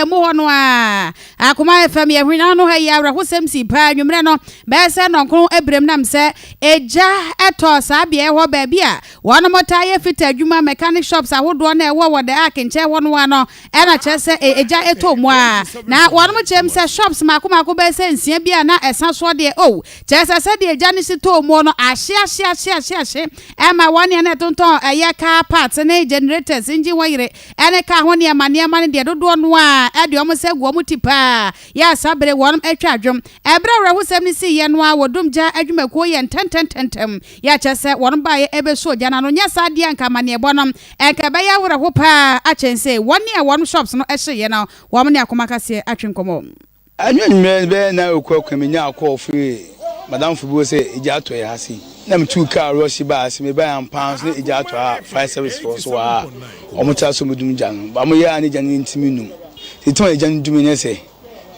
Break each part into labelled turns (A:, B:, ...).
A: ye mu ho no a Akoma FM ye hwina no ha ye awra hosem si pa nwumre no be se no nkon ebrem nam se eja eto sa bia ho ba bia wono mota ye fita adwuma mechanic shops ahodo na ewo wo de akenche wo no ano e na che se eja eto mu a na wono mo chem se shops makoma ko be se nsia bia na esan so de o che se de eja ni si to mu no ahye e ma woni na tonton eye car parts na generators engine wire ene ka ho ne ma ne de dodo no a e de omo se guo mu tipa ya sabre wonom atwa adwom ebra wra hosem ni si ye no a wodum ja adwumako ye ntentem ya chese wonom ba ye ebe so ja na no nya sa de anka ma ne bonom enka be ya wra ho pa a chense woni a wonom shops no ehye ye na wom ne Akoma kase atwenkomo
B: anwen be na okwakwamenya akofre madam fubu se eja to ya hasi na me two car rush ba ase me buy am pounds na eja to a fire service force wa omuta so mudum jan ba mo ya ni jan ntimi num titon eja ndum ne se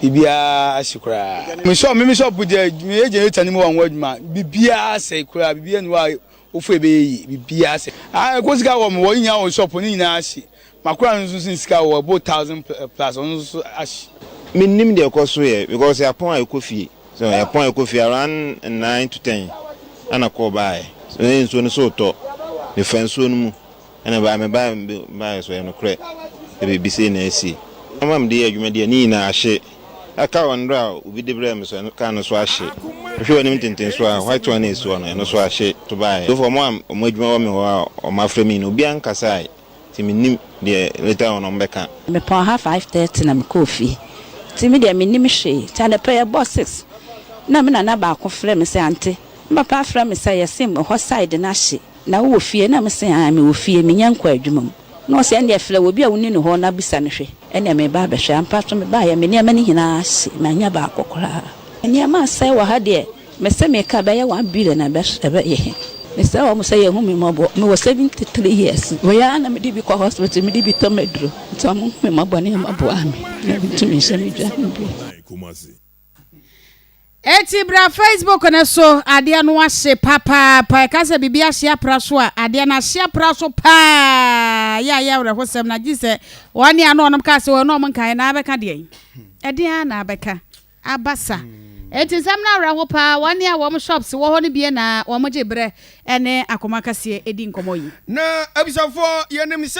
B: bibia asikura me shop buje me eje etani mo wan waduma bibia se kura bibia no wa ofu ebe yi bibia se ko sika wo mo nya wo shop ni nyina ashi makura nso sika wo about 1000 plus onso ashi
C: me nim de koso ye because yapon akofie so yapon akofie around 9 to 10 ana ko buy so nso so to the fence no mu ana ba me buy so no kre e be bise na asi amam de adwuma de ni na ahye aka wondra obi de brem so ka no so ahye hwe woni mtenten so a white one is one no so ahye to buy so for mo adwuma wo me ho o ma frame ni obi ankasa ti me nim de later on mbeka
D: me pa ha 5:30 na me coffee ti me de me nim hwe ta na pay boss 6 na me na ba ko frame se ante mba pa frame se yesim ho side na hye na wo fie na me se a me wo fie me nyankwa adwuma no se ande frɛ wo bia woni no ho na bisa ne hwe ene me ba behwe ampa so me ba ya me ne ma ne hina hye ma nya ba akokora ene ma sai wa ha de me se me ka ba ya 1 billion na be ye me se wa mo se ye hu me mo bo me was 73 years wo ya na me di bi ko hospital me di bi to medro to mo me mo bo ne ma bo ami na bi to me se me dwa
E: Kumasi.
A: Eti bra Facebook na so ade no ahye papa pa ka se bibia hye praso a ade na hye praso pa ya wra hosem na gise woni ano onom ka se woni onom kan na abeka de ade na abeka abasa eti sam na wra ho pa woni a wom shops wo ho ne bie na wom je bre ene Akoma kase edi nkomo yi
E: Na abisafo yenim